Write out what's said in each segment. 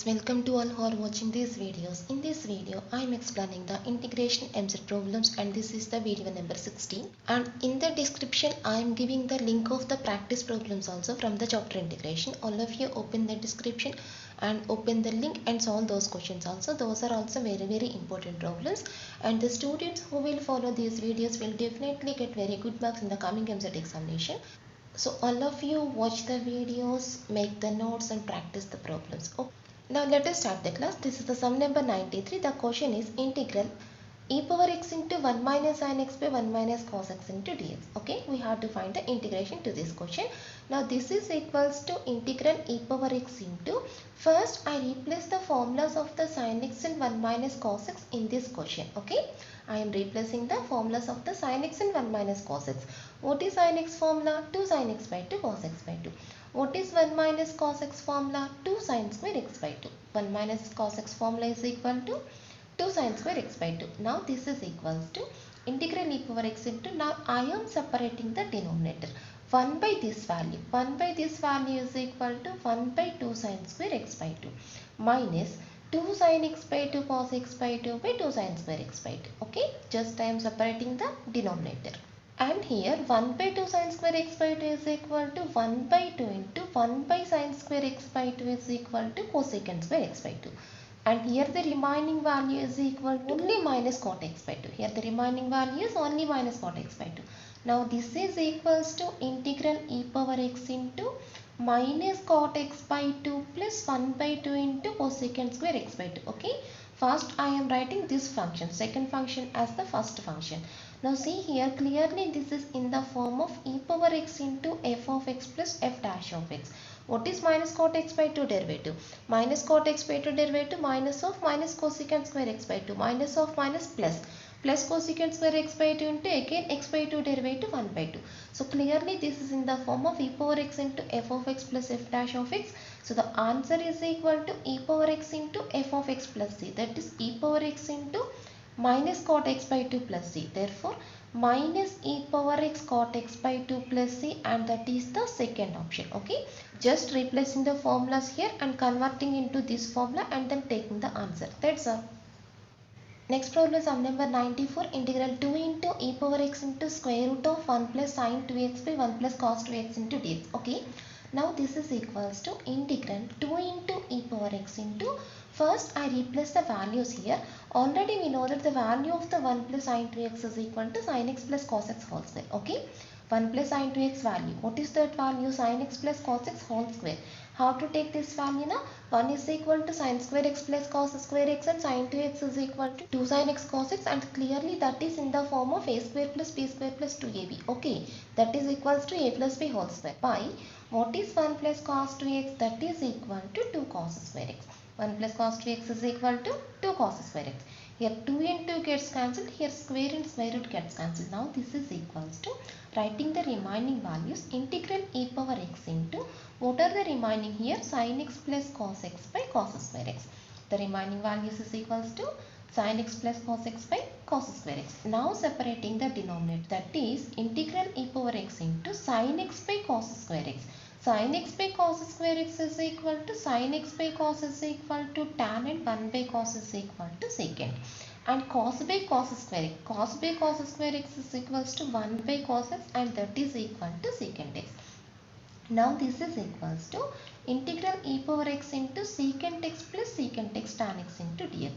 friends, welcome to all who are watching these videos. In this video, I am explaining the integration MZ problems and this is the video number 16. And in the description, I am giving the link of the practice problems also from the chapter integration. All of you open the description and open the link and solve those questions also. Those are also very important problems. And the students who will follow these videos will definitely get very good marks in the coming MZ examination. So all of you watch the videos, make the notes and practice the problems. Okay. Now let us start the class. This is the sum number 93. The question is integral e power x into 1 minus sin x by 1 minus cos x into dx. Okay, we have to find the integration to this question. Now this is equals to integral e power x into, first I replace the formulas of the sin x and 1 minus cos x in this question. Okay, I am replacing the formulas of the sin x and 1 minus cos x. What is sin x formula? 2 sin x by 2 cos x by 2. What is 1 minus cos x formula? 2 sin square x by 2. 1 minus cos x formula is equal to 2 sin square x by 2. Now this is equals to integral e power x into, now I am separating the denominator. 1 by this value. 1 by this value is equal to 1 by 2 sin square x by 2 minus 2 sin x by 2 cos x by 2 by 2 sin square x by 2. Okay, just I am separating the denominator. And here 1 by 2 sin square x by 2 is equal to 1 by 2 into 1 by sin square x by 2 is equal to cosecant square x by 2. And here the remaining value is equal to only minus cot x by 2. Here the remaining value is only minus cot x by 2. Now this is equals to integral e power x into minus cot x by 2 plus 1 by 2 into cosecant square x by 2. Okay. First I am writing this function, second function as the first function. Now see here clearly this is in the form of e power x into f of x plus f dash of x. What is minus cot x by 2 derivative? Minus cot x by 2 derivative minus of minus cosecant square x by 2 minus of minus plus cosecant square x by 2 into again x by 2 derivative 1 by 2. So clearly this is in the form of e power x into f of x plus f dash of x. So the answer is equal to e power x into f of x plus c, that is e power x into minus cot x by 2 plus c. Therefore minus e power x cot x by 2 plus c, and that is the second option. Okay, just replacing the formulas here and converting into this formula and then taking the answer. That's all. Next problem is sum number 94. Integral 2 into e power x into square root of 1 plus sin 2x by 1 plus cos 2x into dx. Okay, now this is equals to integral 2 into e power x into, first I replace the values here. Already we know that the value of the 1 plus sin 2x is equal to sin x plus cos x whole square. Okay, 1 plus sin 2x value. What is that value? Sin x plus cos x whole square. How to take this value now? 1 is equal to sin square x plus cos square x and sin 2x is equal to 2 sin x cos x, and clearly that is in the form of a square plus b square plus 2ab. Okay, that is equals to a plus b whole square by what is 1 plus cos 2x, that is equal to 2 cos square x. 1 plus cos 2x is equal to 2 cos square x. Here 2 and 2 gets cancelled, here square and square root gets cancelled. Now this is equals to, writing the remaining values, integral e power x into, what are the remaining here? Sin x plus cos x by cos square x. The remaining values is equals to sin x plus cos x by cos square x. Now separating the denominator, that is integral e power x into sin x by cos square x. Sin x by cos square x is equal to sin x by cos is equal to tan, and 1 by cos is equal to secant. And cos by cos square x, cos by cos square x is equals to 1 by cos x, and that is equal to secant x. Now this is equals to integral e power x into secant x plus secant x tan x into dx.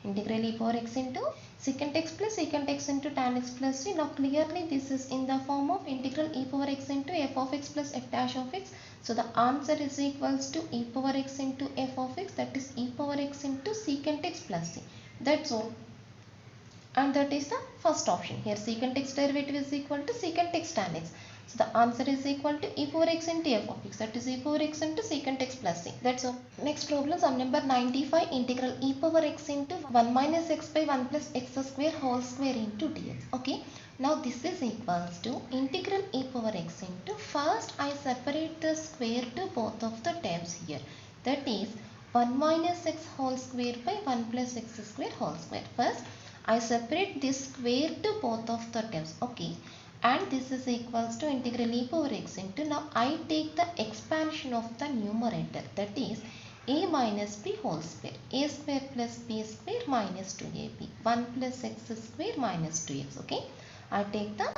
Integral e power x into secant x plus secant x into tan x plus c. Now clearly this is in the form of integral e power x into f of x plus f dash of x. So the answer is equals to e power x into f of x, that is e power x into secant x plus c. That's all. And that is the first option. Here secant x derivative is equal to secant x tan x. So the answer is equal to e power x into f of x, that is e power x into secant x plus c. That's all. Next problem, sum number 95. Integral e power x into 1 minus x by 1 plus x square whole square into dx. Okay. Now this is equals to integral e power x into, first I separate the square to both of the terms here. That is 1 minus x whole square by 1 plus x square whole square. First I separate this square to both of the terms. Okay. And this is equals to integral e power x into, now I take the expansion of the numerator, that is a minus b whole square. A square plus b square minus 2ab. 1 plus x square minus 2x. Okay. I take the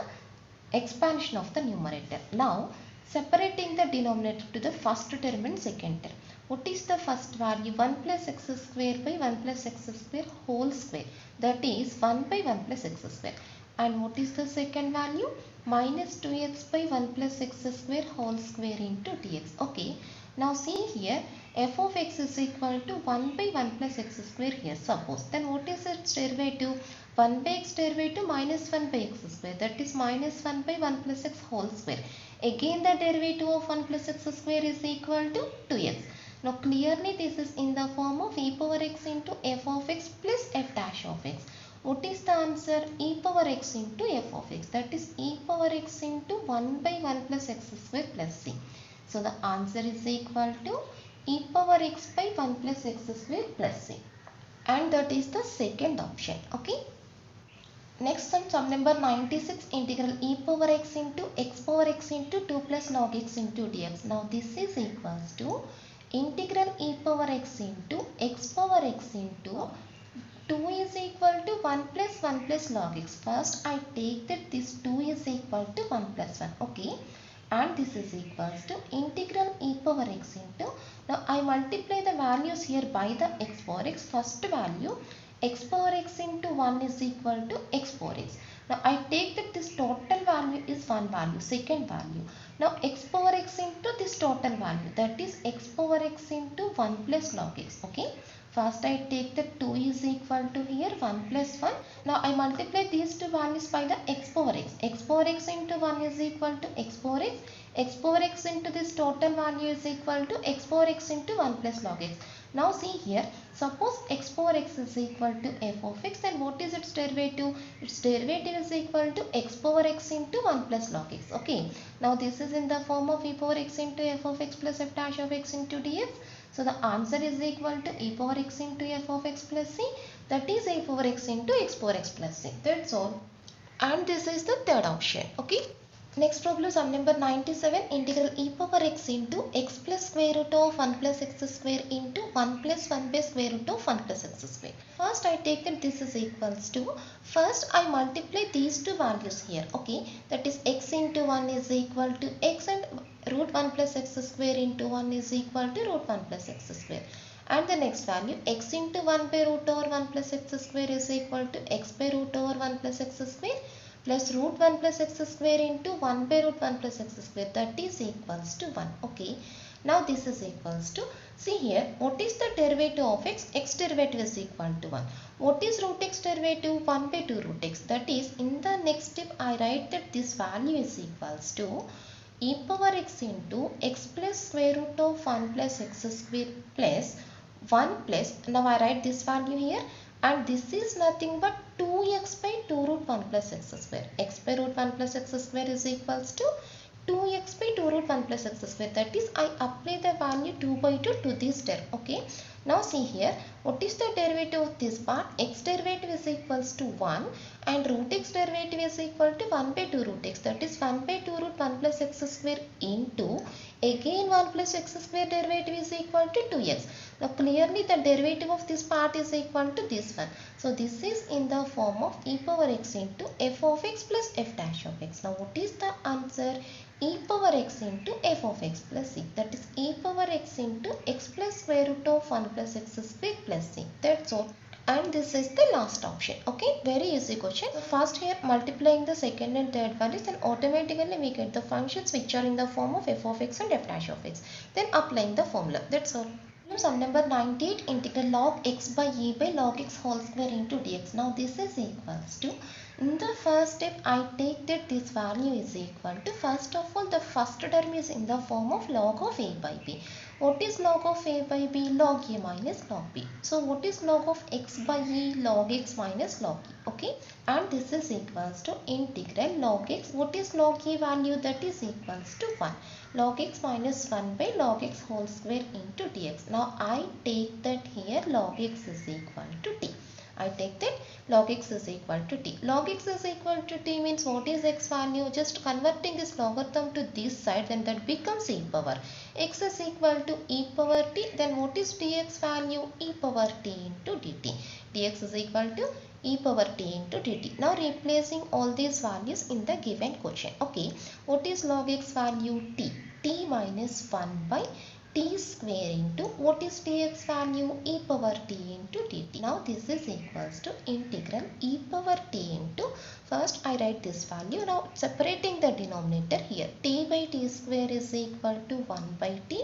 expansion of the numerator. Now separating the denominator to the first term and second term. What is the first value? 1 plus x square by 1 plus x square whole square. That is 1 by 1 plus x square. And what is the second value? Minus 2x by 1 plus x square whole square into dx. Okay. Now see here, f of x is equal to 1 by 1 plus x square here. Suppose. Then what is its derivative? 1 by x derivative minus 1 by x square. That is minus 1 by 1 plus x whole square. Again the derivative of 1 plus x square is equal to 2x. Now clearly this is in the form of e power x into f of x plus f dash of x. What is the answer? E power x into f of x. That is e power x into 1 by 1 plus x square plus c. So the answer is equal to e power x by 1 plus x square plus c. And that is the second option. Okay. Next sum number 96, integral e power x into 2 plus log x into dx. Now this is equals to integral e power x into x power x into 2 is equal to 1 plus log x. First I take that this 2 is equal to 1 plus 1. Okay. And this is equals to integral e power x into, now I multiply the values here by the x power x. First value x power x into 1 is equal to x power x. Now I take that this total value is one value, second value. Now x power x into this total value, that is x power x into 1 plus log x. Okay. First I take that 2 is equal to here 1 plus 1. Now I multiply these two values by the x power x. X power x into 1 is equal to x power x. X power x into this total value is equal to x power x into 1 plus log x. Now see here, suppose x power x is equal to f of x, then what is its derivative? Its derivative is equal to x power x into 1 plus log x. Okay. Now this is in the form of e power x into f of x plus f dash of x into dx. So the answer is equal to e power x into f of x plus c. That is e power x into x power x plus c. That's all. And this is the third option. Okay. Next problem, sum number 97, integral e power x into x plus square root of 1 plus x square into 1 plus 1 by square root of 1 plus x square. First I take that this is equals to, first I multiply these two values here. Okay, that is x into 1 is equal to x and root 1 plus x square into 1 is equal to root 1 plus x square. And the next value, x into 1 by root over 1 plus x square is equal to x by root over 1 plus x square plus root 1 plus x square into 1 by root 1 plus x square, that is equals to 1. Okay. Now this is equals to, see here, what is the derivative of x? X derivative is equal to 1. What is root x derivative? 1 by 2 root x. That is, in the next step I write that this value is equals to e power x into x plus square root of 1 plus x square plus 1 plus, now I write this value here, and this is nothing but 2x by 2 root 1 plus x square. X by root 1 plus x square is equals to 2x by 2 root 1 plus x square. That is, I apply the value 2 by 2 to this term. Okay. Now see here, what is the derivative of this part? X derivative is equals to 1 and root x derivative is equal to 1 by 2 root x. That is 1 by 2 root 1 plus x square into, again 1 plus x square derivative is equal to 2x. Now clearly the derivative of this part is equal to this one. So this is in the form of e power x into f of x plus f dash of x. Now what is the answer? E power x into f of x plus c. That is e power x into x plus square root of 1 plus x square plus c. That's all. And this is the last option. Okay, very easy question. So first here multiplying the second and third values, then automatically we get the functions which are in the form of f of x and f dash of x. Then applying the formula. That's all. Sum number 98, integral log x by e by log x whole square into dx. Now this is equals to, in the first step I take that this value is equal to, first of all the first term is in the form of log of a by b. What is log of a by b? Log a minus log b. So what is log of x by e? Log x minus log e. Okay. And this is equals to integral log x. What is log e value? That is equals to 1. Log x minus 1 by log x whole square into dx. Now I take that here log x is equal to t. I take that log x is equal to t. Log x is equal to t means what is x value? Just converting this logarithm to this side, then that becomes e power. X is equal to e power t, then what is dx value? E power t into dt. Dx is equal to e power t into dt. Now replacing all these values in the given question. Okay, what is log x value? T. T minus 1 by t square into what is dx value? E power t into dt. Now this is equals to integral e power t into, first I write this value. Now separating the denominator here, t by t square is equal to 1 by t,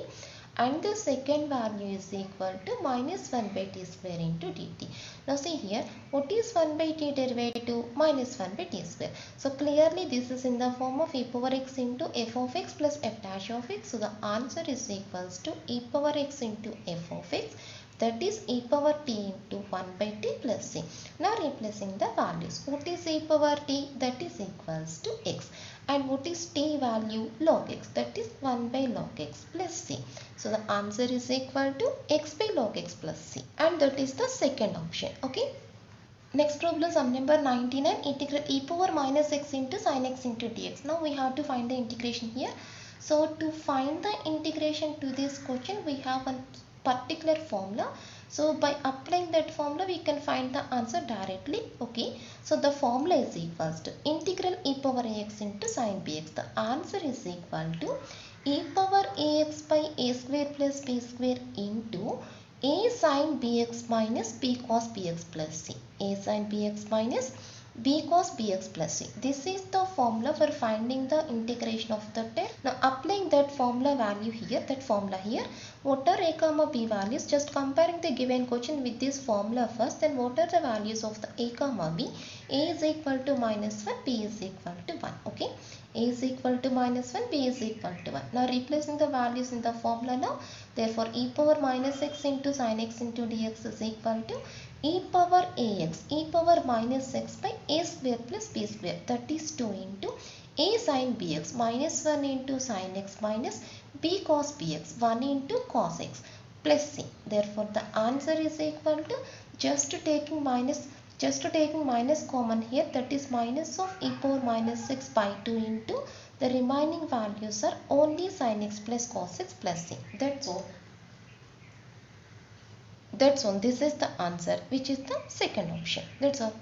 and the second value is equal to minus 1 by t square into dt. Now see here, what is 1 by t derivative? Minus 1 by t square. So clearly this is in the form of e power x into f of x plus f dash of x. So the answer is equals to e power x into f of x, that is e power t into 1 by t plus c. Now replacing the values, what is e power t? That is equals to x, and what is t value? Log x, that is 1 by log x plus c. So the answer is equal to x by log x plus c, and that is the second option. Okay. Next problem, sum number 99, integral e power minus x into sin x into dx. Now we have to find the integration here. So to find the integration to this question, we have a particular formula. So by applying that formula, we can find the answer directly. Okay. So the formula is equals to integral e power ax into sin bx. The answer is equal to e power ax by a square plus b square into a sin bx minus b cos bx plus c. A sin bx minus b cos bx plus c. This is the formula for finding the integration of the test. Now applying that formula value here, what are a comma b values? Just comparing the given question with this formula first, then what are the values of the a comma b? A is equal to minus 1, b is equal to 1. Okay. A is equal to minus 1, b is equal to 1. Now replacing the values in the formula now. Therefore e power minus x into sin x into dx is equal to e power ax, e power minus x by a square plus b square, that is 2 into a sin bx minus 1 into sin x minus b cos bx, 1 into cos x plus c. Therefore the answer is equal to just taking minus common here, that is minus of e power minus 6 by 2 into the remaining values are only sin x plus cos x plus c. That's all. This is the answer, which is the second option. That's all.